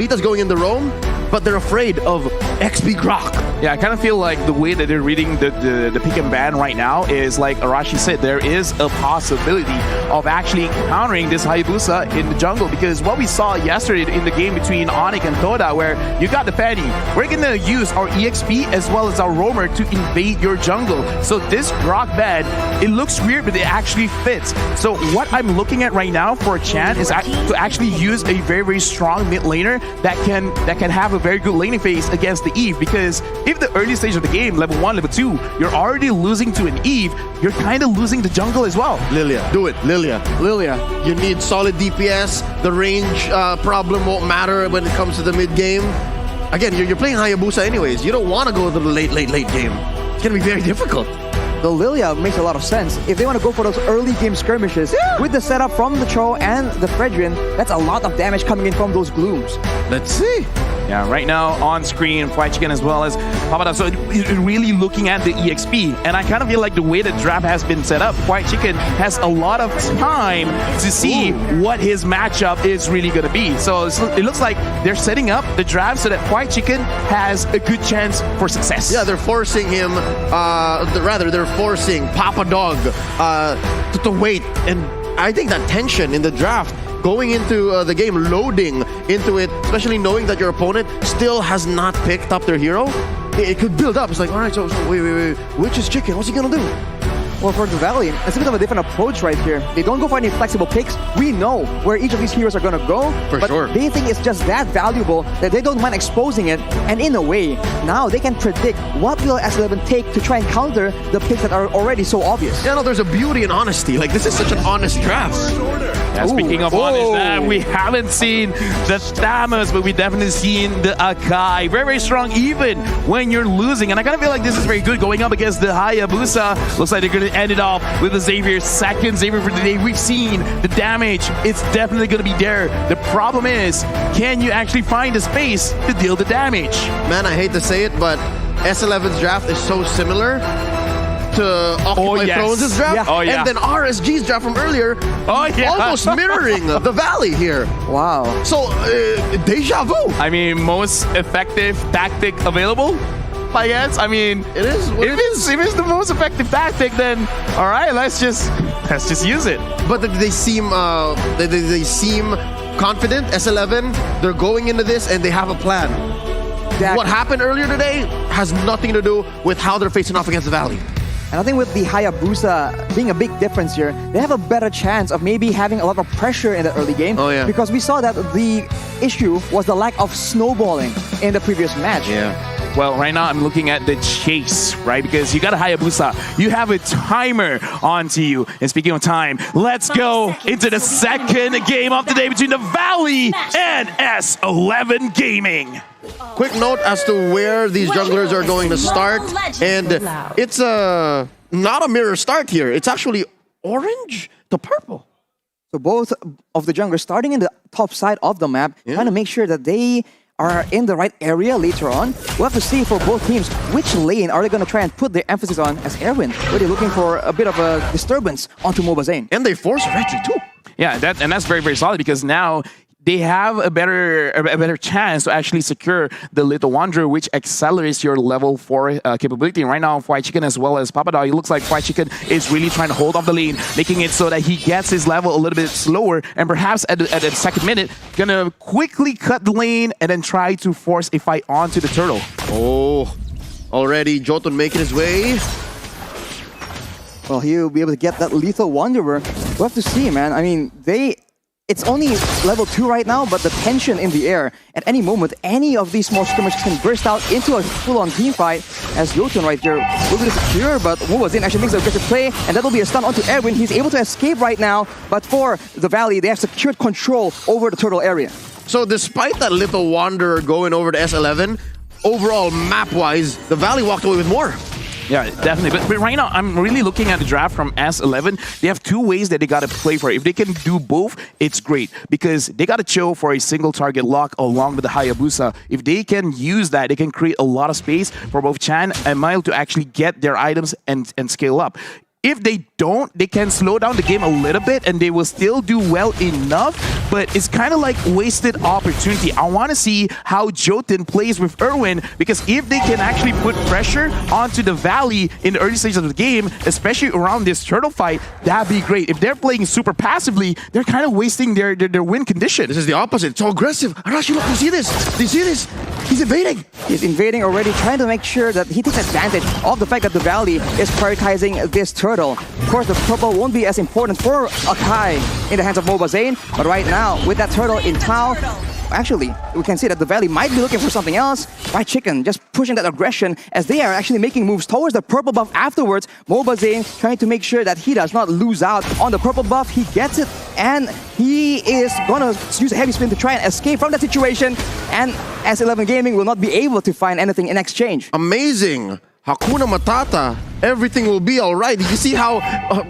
Beta's going in the roam, but they're afraid of XP Grok. Yeah, I kind of feel like the way that they're reading the pick and ban right now is like Arashi said, there is a possibility of actually countering this Hayabusa in the jungle, because what we saw yesterday in the game between Onyx and Toda, where you got the Fanny, we're going to use our EXP as well as our roamer to invade your jungle. So this Grok ban, it looks weird, but it actually fits. So what I'm looking at right now for Chan is to actually use a very, very strong mid laner that can have a very good laning phase against the Eve, because if the early stage of the game, level 1, level 2, you're already losing to an Eve, you're kind of losing the jungle as well. Lilia, do it, Lilia. Lilia. You need solid DPS. The range problem won't matter when it comes to the mid game. Again, you're playing Hayabusa anyways. You don't want to go to the late game. It's going to be very difficult. The Lilia makes a lot of sense. If they want to go for those early game skirmishes, with the setup from the Cho and the Fredrin, that's a lot of damage coming in from those glooms. Let's see. Yeah, right now on screen, Fried Chicken as well as Papada. So you're really looking at the EXP. And I kind of feel like the way the draft has been set up, Fried Chicken has a lot of time to see what his matchup is really going to be. So it looks like they're setting up the draft so that Fried Chicken has a good chance for success. Yeah, they're forcing him, they're forcing Papa Dog to wait. And I think that tension in the draft, going into the game, loading into it, especially knowing that your opponent still has not picked up their hero, it could build up. It's like, all right, so wait, which is Chicken? What's he gonna do? Well, for the Valley, it's a bit of a different approach right here. They don't go for any flexible picks. We know where each of these heroes are going to go. For sure. They think it's just that valuable that they don't mind exposing it. And in a way, now they can predict what will S11 take to try and counter the picks that are already so obvious. Yeah, no, there's a beauty in honesty. Like, this is such an honest draft. Yeah, speaking of honest, we haven't seen the Thamus, but we've definitely seen the Akai. Very, very strong even when you're losing. And I kind of feel like this is very good going up against the Hayabusa. Looks like they're going to end it off with the Xavier, second Xavier for the day. We've seen the damage. It's definitely going to be there. The problem is, can you actually find a space to deal the damage? Man, I hate to say it, but S11's draft is so similar to Occupy Thrones' draft. Yeah. Oh, yeah. And then RSG's draft from earlier, almost mirroring the Valley here. Wow. So, deja vu. I mean, most effective tactic available, I guess. I mean, It is what it is. if it's the most effective tactic, then all right, let's just use it. But they seem they seem confident. S11, they're going into this and they have a plan. Exactly. What happened earlier today has nothing to do with how they're facing off against the Valley. And I think with the Hayabusa being a big difference here, they have a better chance of maybe having a lot of pressure in the early game. Oh, yeah. Because we saw that the issue was the lack of snowballing in the previous match. Yeah. Well, right now I'm looking at the chase, right? Because you got a Hayabusa. You have a timer onto you. And speaking of time, let's go into the second game of the day between the Valley and S11 Gaming. Quick note as to where these junglers are going to start. And it's not a mirror start here. It's actually orange to purple. So both of the junglers starting in the top side of the map, trying to make sure that they are in the right area later on. We'll have to see for both teams which lane are they going to try and put their emphasis on as Erwin. Really looking for a bit of a disturbance onto Mobazane. And they force retry too. Yeah, that's very, very solid, because now they have a better chance to actually secure the Little Wanderer, which accelerates your level 4 capability. And right now, Fried Chicken as well as Papadog, it looks like Fried Chicken is really trying to hold off the lane, making it so that he gets his level a little bit slower, and perhaps at the second minute, gonna quickly cut the lane and then try to force a fight onto the turtle. Oh, already Jotun making his way. Well, he'll be able to get that Lethal Wanderer. We'll have to see, man. I mean, it's only level 2 right now, but the tension in the air. At any moment, any of these small skirmishes can burst out into a full-on team fight. As Jotun right here will be secure, but Mobazane actually makes a aggressive play, and that'll be a stun onto Erwin. He's able to escape right now, but for the Valley, they have secured control over the turtle area. So despite that Little Wanderer going over to S11, overall map-wise, the Valley walked away with more. Yeah, definitely. But right now, I'm really looking at the draft from S11. They have two ways that they got to play for it. If they can do both, it's great, because they got to chill for a single target lock along with the Hayabusa. If they can use that, they can create a lot of space for both Chan and Mile to actually get their items and scale up. if they don't, they can slow down the game a little bit and they will still do well enough, but it's kind of like wasted opportunity. I want to see how Jotun plays with Erwin, because if they can actually put pressure onto the Valley in the early stages of the game, especially around this turtle fight, that'd be great. If they're playing super passively, they're kind of wasting their win condition. This is the opposite. It's so aggressive. Arashi, look, you see this? Do you see this? He's invading. He's invading already, trying to make sure that he takes advantage of the fact that the Valley is prioritizing this turtle. Of course, the purple won't be as important for Akai in the hands of Mobile Zane, but right now, with that turtle in Tau, actually, we can see that the Valley might be looking for something else. Fried Chicken just pushing that aggression as they are actually making moves towards the purple buff afterwards. Mobile Zane trying to make sure that he does not lose out on the purple buff. He gets it, and he is gonna use a heavy spin to try and escape from that situation, and S11 Gaming will not be able to find anything in exchange. Amazing. Hakuna Matata. Everything will be all right. You see how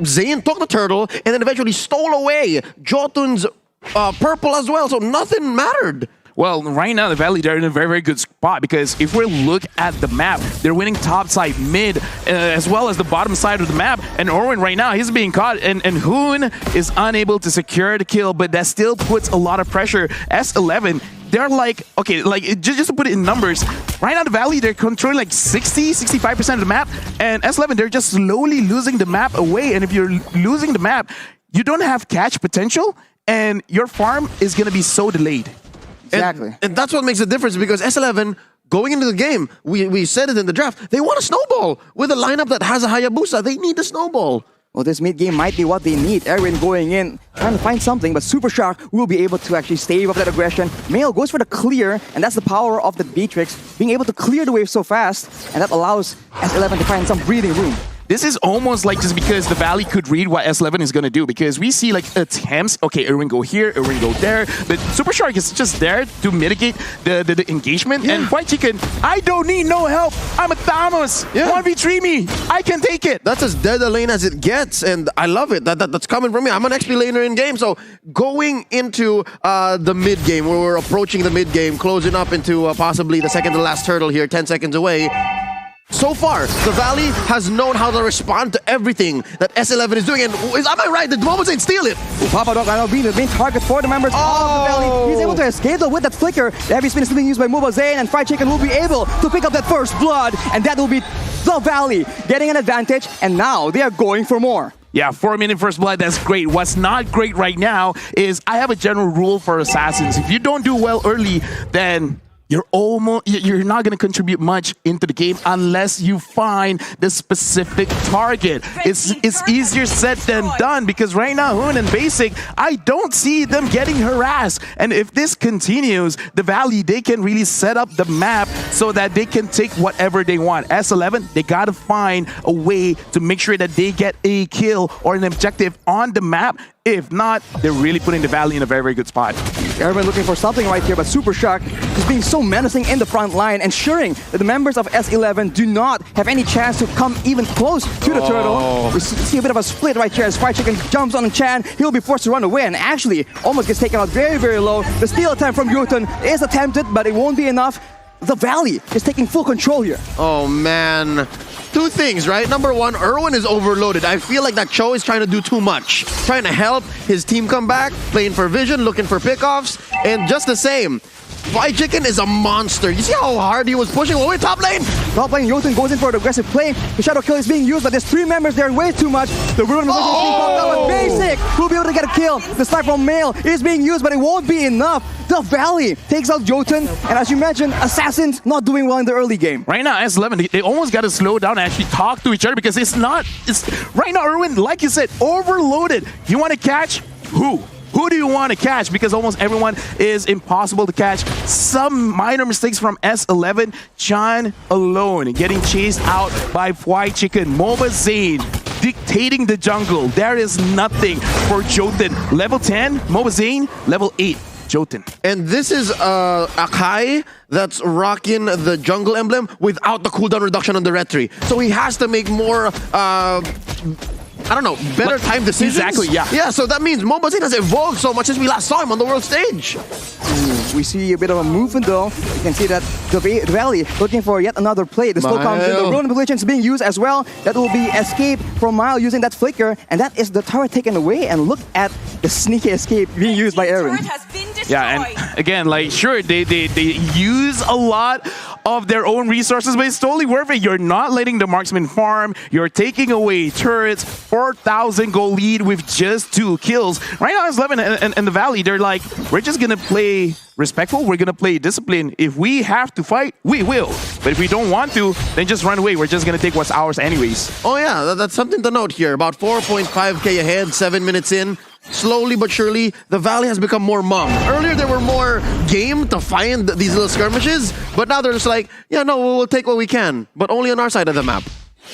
Zane took the turtle and then eventually stole away Jotun's purple as well, so nothing mattered. Well, right now, the Valley, they're in a very, very good spot, because if we look at the map, they're winning top side, mid, as well as the bottom side of the map. And Orwin right now, he's being caught, and Hoon is unable to secure the kill, but that still puts a lot of pressure. S11, they're like, okay, like just to put it in numbers, right now the Valley, they're controlling like 65% of the map, and S11, they're just slowly losing the map away. And if you're losing the map, you don't have catch potential, and your farm is going to be so delayed. Exactly. And that's what makes the difference, because S11, going into the game, we said it in the draft, they want a snowball. With a lineup that has a Hayabusa, they need the snowball. Well, this mid-game might be what they need. Erwin going in, trying to find something, but Super Shark will be able to actually stave off that aggression. Mail goes for the clear, and that's the power of the Beatrix, being able to clear the wave so fast, and that allows S11 to find some breathing room. This is almost like just because the Valley could read what S11 is going to do, because we see like attempts, okay, Erwin go here, Erwin go there, but Super Shark is just there to mitigate the engagement. Yeah. And Fried Chicken, I don't need no help. I'm a Thanos. Yeah. 1v3 me. I can take it. That's as dead a lane as it gets, and I love it. That's coming from me. I'm an XP laner in game, so going into the mid game, where we're approaching the mid game, closing up into possibly the second to last turtle here, 10 seconds away. So far, the Valley has known how to respond to everything that S11 is doing. And am I right? The Mobile Zane steal it. Papa Dog now being the main target for the members of the Valley. He's able to escape though with that flicker. The heavy spin is being used by Mobile Zane, and Fried Chicken will be able to pick up that first blood, and that will be the Valley getting an advantage, and now they are going for more. Yeah, 4-minute first blood, that's great. What's not great right now is I have a general rule for assassins. If you don't do well early, then you're not going to contribute much into the game unless you find the specific target. It's easier said than done, because right now Hoon and Basic, I don't see them getting harassed. And if this continues, the Valley, they can really set up the map so that they can take whatever they want. S11, they got to find a way to make sure that they get a kill or an objective on the map. If not, they're really putting the Valley in a very, very good spot. Everyone looking for something right here, but Super Shark is being so menacing in the front line, ensuring that the members of S11 do not have any chance to come even close to the turtle. We see a bit of a split right here as Fried Chicken jumps on Chan. He'll be forced to run away, and actually almost gets taken out very, very low. The steal attempt from Jotun is attempted, but it won't be enough. The Valley is taking full control here. Oh, man. Two things, right? Number one, Erwin is overloaded. I feel like that Cho is trying to do too much. Trying to help his team come back, playing for vision, looking for pickoffs, and just the same. Fried Chicken is a monster. You see how hard he was pushing all the way top lane? Top lane, Jotun goes in for an aggressive play. The Shadow Kill is being used, but there's 3 members there, way too much. The Ruin is being popped up, but Basic will be able to get a kill. The snipe from Mail is being used, but it won't be enough. The Valley takes out Jotun, and as you mentioned, Assassins not doing well in the early game. Right now, S11, they almost got to slow down and actually talk to each other, because it's right now, Erwin, like you said, overloaded. You want to catch who? Who do you want to catch? Because almost everyone is impossible to catch. Some minor mistakes from S11. Chan alone getting chased out by Fried Chicken. Mobile Zane dictating the jungle. There is nothing for Jotun. Level 10, Mobile Zane. Level 8, Jotun. And this is Akai that's rocking the jungle emblem without the cooldown reduction on the retry. So he has to make more I don't know, better time decisions. Exactly, yeah. Yeah, so that means Mobazin has evolved so much since we last saw him on the world stage. We see a bit of a movement though. You can see that the Valley looking for yet another play. The slow comes in. The Ruin Manipulation is being used as well. That will be escape from Mile using that flicker. And that is the turret taken away. And look at the sneaky escape being used by Erwin. Yeah, and again, like, sure, they use a lot of their own resources, but it's totally worth it. You're not letting the marksman farm. You're taking away turrets. 4,000 goal lead with just 2 kills. Right now, S11 and the Valley, they're like, we're just going to play respectful. We're going to play discipline. If we have to fight, we will. But if we don't want to, then just run away. We're just going to take what's ours anyways. Oh yeah, that's something to note here. About 4.5k ahead, 7 minutes in. Slowly but surely, the Valley has become more mum. Earlier, they were more game to find these little skirmishes, but now they're just like, yeah, no, we'll take what we can, but only on our side of the map.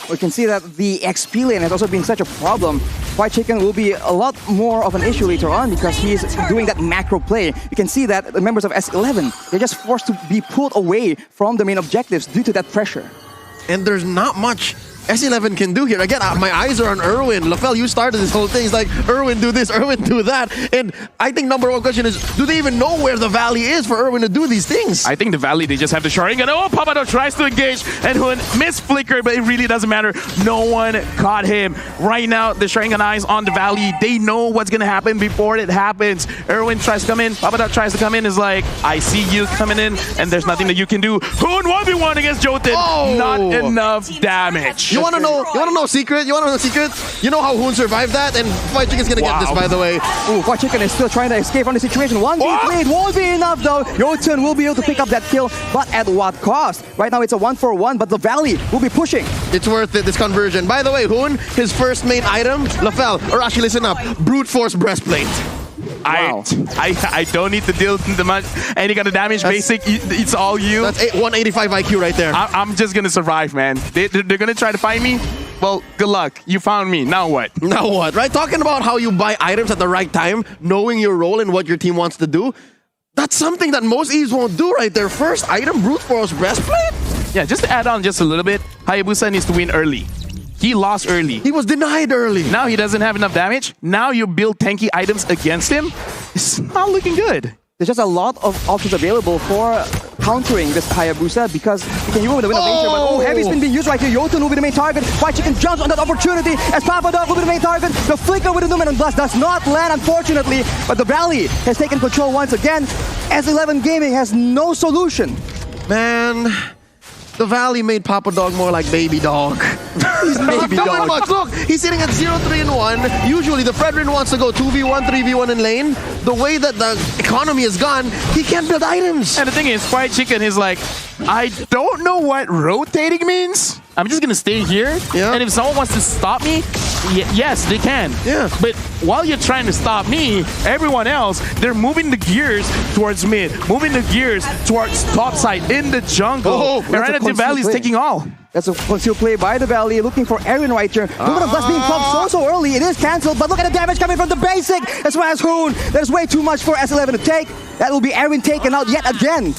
We can see that the XP lane has also been such a problem. White Chicken will be a lot more of an issue later on because he's doing that macro play. You can see that the members of S11, they're just forced to be pulled away from the main objectives due to that pressure. And there's not much S11 can do here. Again, my eyes are on Erwin. Lafel, you started this whole thing. It's like, Erwin do this, Erwin do that. And I think number one question is, do they even know where the Valley is for Erwin to do these things? I think the Valley, they just have the Sharingan. Oh, Papado tries to engage, and Hun missed flicker, but it really doesn't matter. No one caught him. Right now, the Sharingan eyes on the Valley. They know what's going to happen before it happens. Erwin tries to come in. Papado tries to come in. Is like, I see you coming in, and there's nothing that you can do. Hun 1v1 against Jotun. Oh. Not enough damage. You want to know secret? You want to know secret? You know how Hoon survived that? And White Chicken's gonna get this, by the way. Ooh, White Chicken is still trying to escape from the situation. 1v played won't be enough though. Jotun will be able to pick up that kill, but at what cost? Right now it's a 1-for-1, but the Valley will be pushing. It's worth it, this conversion. By the way, Hoon, his first main item, Lafel, or actually listen up, Brute Force Breastplate. Wow. I don't need to deal any kind of damage. Basic, it's all you. That's 185 IQ right there. I'm just gonna survive, man. They're gonna try to find me. Well, good luck. You found me. Now what? Now what? Right? Talking about how you buy items at the right time, knowing your role and what your team wants to do. That's something that most Eves won't do right there. First item, Brute Force Breastplate. Yeah, just to add on just a little bit, Hayabusa needs to win early. He lost early. He was denied early. Now he doesn't have enough damage. Now you build tanky items against him. It's not looking good. There's just a lot of options available for countering this Hayabusa because you can use with the wind of nature, but heavy spin being used right here. Jotun will be the main target. White Chicken jumps on that opportunity as Papadog will be the main target. The flicker with the Numen and Blast does not land, unfortunately, but the Valley has taken control once again. S11 Gaming has no solution. Man, the Valley made Papa Dog more like Baby Dog. He's not doing much. Look, he's sitting at 0-3-1. Usually, the Fredrin wants to go 2v1, 3v1 in lane. The way that the economy is gone, he can't build items. And the thing is, White Chicken is like, I don't know what rotating means. I'm just gonna stay here. Yeah. And if someone wants to stop me, yes, they can. Yeah. But while you're trying to stop me, everyone else, they're moving the gears towards mid, moving the gears towards top side in the jungle. Oh, and right at the Valley is taking all. That's a concealed play by the Valley, looking for Aaron right here. Numen of Blast being popped so early. It is cancelled, but look at the damage coming from the basic, as well as Hoon. There's way too much for S11 to take. That will be Aaron taken out yet again.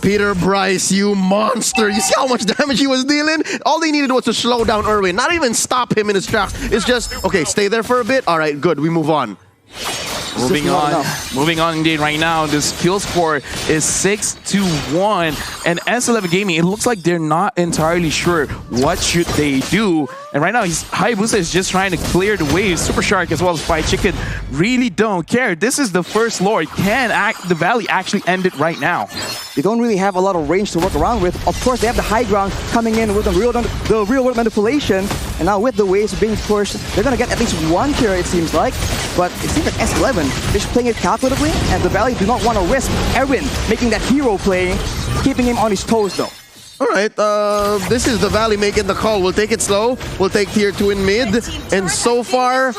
Peter Bryce, you monster. You see how much damage he was dealing? All they needed was to slow down Erwin, not even stop him in his tracks. It's just, okay, stay there for a bit. All right, good, we move on. Moving on indeed right now. This kill score is 6-1, and S11 Gaming, it looks like they're not entirely sure what should they do. And right now, Hayabusa is just trying to clear the waves. Super Shark as well as White Chicken really don't care. This is the first Lord. Can the Valley actually end it right now? They don't really have a lot of range to work around with. Of course, they have the high ground coming in with the real world manipulation. And now with the waves being pushed, they're going to get at least one tier, it seems like. But it seems like S11 is playing it calculatively, and the Valley do not want to risk Erwin making that hero play, keeping him on his toes though. All right, this is the Valley making the call. We'll take it slow. We'll take tier 2 in mid. And so far,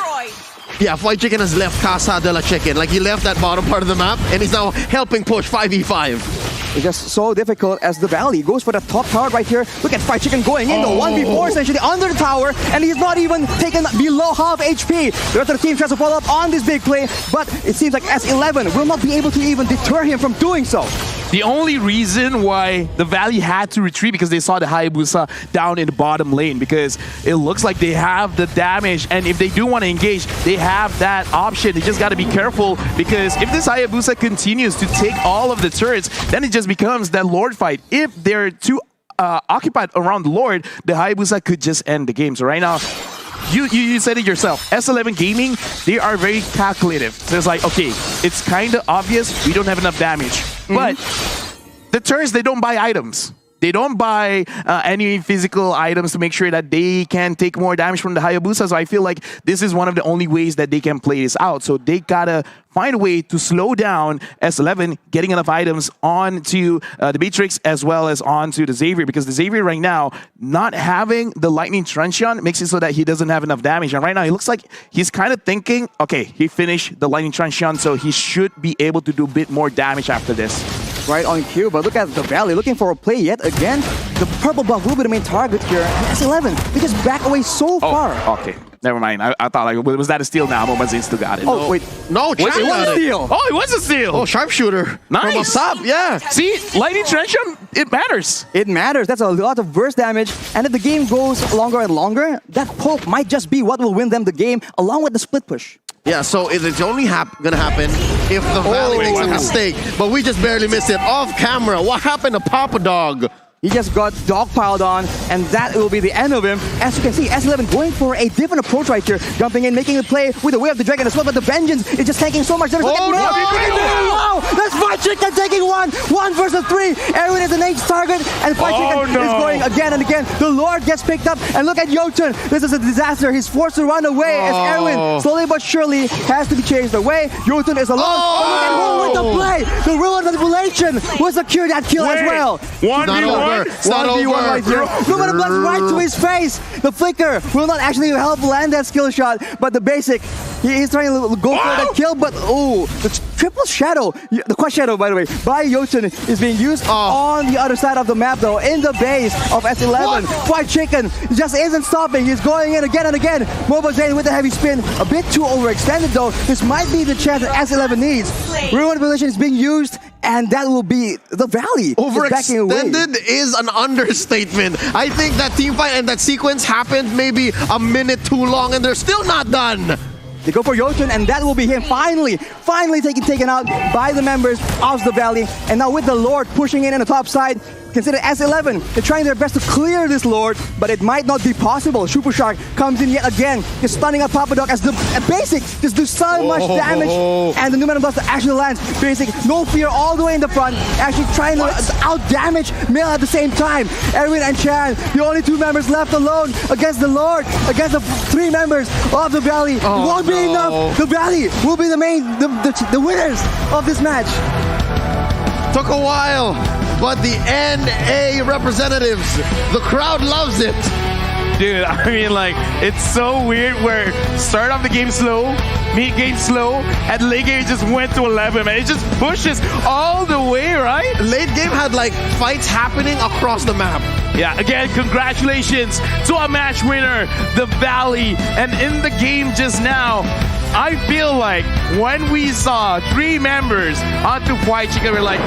yeah, White Chicken has left Casa de la Chicken. Like, he left that bottom part of the map, and he's now helping push 5v5. It's just so difficult as the Valley goes for the top tower right here. Look at White Chicken going in, the 1v4 essentially under the tower, and he's not even taken below half HP. The rest of the team tries to follow up on this big play, but it seems like S11 will not be able to even deter him from doing so. The only reason why the Valley had to retreat because they saw the Hayabusa down in the bottom lane, because it looks like they have the damage, and if they do want to engage, they have that option. They just got to be careful, because if this Hayabusa continues to take all of the turrets, then it just becomes that Lord fight. If they're too occupied around the Lord, the Hayabusa could just end the game. So right now, you said it yourself. S11 Gaming, they are very calculative. So it's like, okay, it's kind of obvious we don't have enough damage. But the turns, they don't buy items. They don't buy any physical items to make sure that they can take more damage from the Hayabusa. So I feel like this is one of the only ways that they can play this out. So they gotta find a way to slow down S11, getting enough items onto the Beatrix as well as onto the Xavier, because the Xavier right now, not having the Lightning Truncheon makes it so that he doesn't have enough damage. And right now, it looks like he's kind of thinking, okay, he finished the Lightning Truncheon, so he should be able to do a bit more damage after this. Right on cue, but look at the Valley looking for a play yet again. The purple buff will be the main target here. And S11, they just back away so far. Okay. Never mind. I thought, like, was that a steal now? But Mazin still got it. Oh, wait. No, Chad it was got a it. steal. Oh, it was a steal. Oh, sharpshooter. Nice. From a sub, yeah. See, Lightning Truncheon, it matters. It matters. That's a lot of burst damage. And if the game goes longer and longer, that poke might just be what will win them the game, along with the split push. Yeah, so it's only gonna happen if the Valley makes a mistake. But we just barely missed it off camera. What happened to Papa Dog? He just got dogpiled on, and that will be the end of him. As you can see, S11 going for a different approach right here. Jumping in, making the play with the Way of the Dragon as well, but the Vengeance is just tanking so much. There's wow! That's Fried Chicken taking one! 1 versus 3! Erwin is the next target, and Fried Chicken is going again and again. The Lord gets picked up, and look at Jotun. This is a disaster. He's forced to run away as Erwin, slowly but surely, has to be chased away. Jotun is alone. Oh, look at who with the play! The real manipulation will secure that kill as well. 1v1. It's not over. Right here. Look at the blood right to his face. The flicker will not actually help land that skill shot, but the basic, he's trying to go for that kill, but oh, the triple shadow, the quad shadow, by the way, by Jotun is being used on the other side of the map though, in the base of S11. Fried Chicken just isn't stopping. He's going in again and again. Mobazane with the heavy spin, a bit too overextended though. This might be the chance that S11 needs. Ruined position is being used, and that will be the Valley. Overextended is an understatement. I think that team fight and that sequence happened maybe a minute too long, and they're still not done. They go for Jotun, and that will be him finally taken out by the members of the Valley. And now with the Lord pushing in on the top side, consider S11. They're trying their best to clear this Lord, but it might not be possible. Super Shark comes in yet again, just stunning up Papa Dog as the Basic just do so much damage, and the Numenor Blaster actually lands. Basic, no fear all the way in the front, actually trying to out-damage Mill at the same time. Erwin and Chan, the only 2 members left alone against the Lord, against the 3 members of the Valley. It won't be enough. The Valley will be the winners of this match. Took a while, but the NA representatives, the crowd loves it. Dude, I mean, like, it's so weird where start off the game slow, mid game slow, and late game just went to 11, man. It just pushes all the way, right? Late game had like fights happening across the map. Yeah, again, congratulations to our match winner, the Valley. And in the game just now, I feel like when we saw 3 members onto Fried Chicken, we're like,